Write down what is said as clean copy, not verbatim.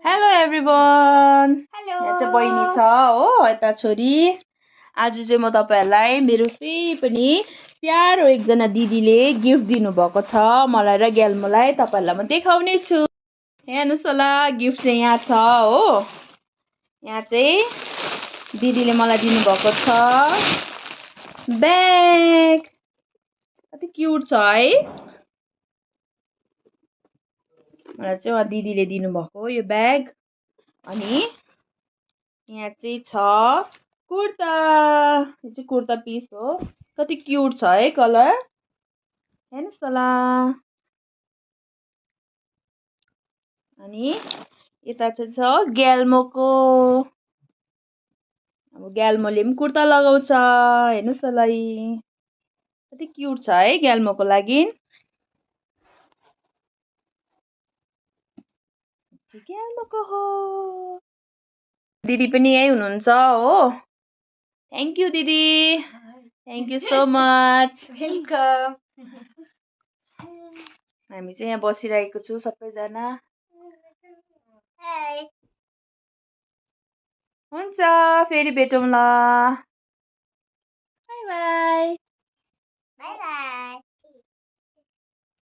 Hello everyone. Hello यहाँ चाहिँ बहिनी छ हो, यता छोरी। आज चाहिँ म तपाईहरुलाई मेरो फेरि पनि प्यारो एकजना दिदीले गिफ्ट दिनुभएको छ मलाई र ग्याल्मोलाई। तपाईहरुलाई म देखाउने छु। हेर्नुस् होला, गिफ्ट चाहिँ यहाँ छ हो। यहाँ चाहिँ दिदीले मलाई दिनुभएको छ ब्याग। कति क्युट छ है। मलाई चाहिँ उहाँ दिदीले दिनुभएको यो ब्याग। अनि यहाँ चाहिँ छ कुर्ता। यो चाहिँ कुर्ता पिस हो। कति क्युट छ है कलर। हेर्नुस् होला। अनि यता चाहिँ छ ग्याल्मोको। अब ग्याल्मोले पनि कुर्ता लगाउँछ। हेर्नुस् होला है। कति क्युट छ है ग्याल्मोको लागि। ग्याल्मोको हो। दिदी पनि यही हुनुहुन्छ हो। थ्याङ्क यू दिदी। Thank you so much. Welcome. हामी चाहिँ यहाँ बसिरहेको छु सबैजना। हाय। हुन्छ फेरि भेटौँला। By by.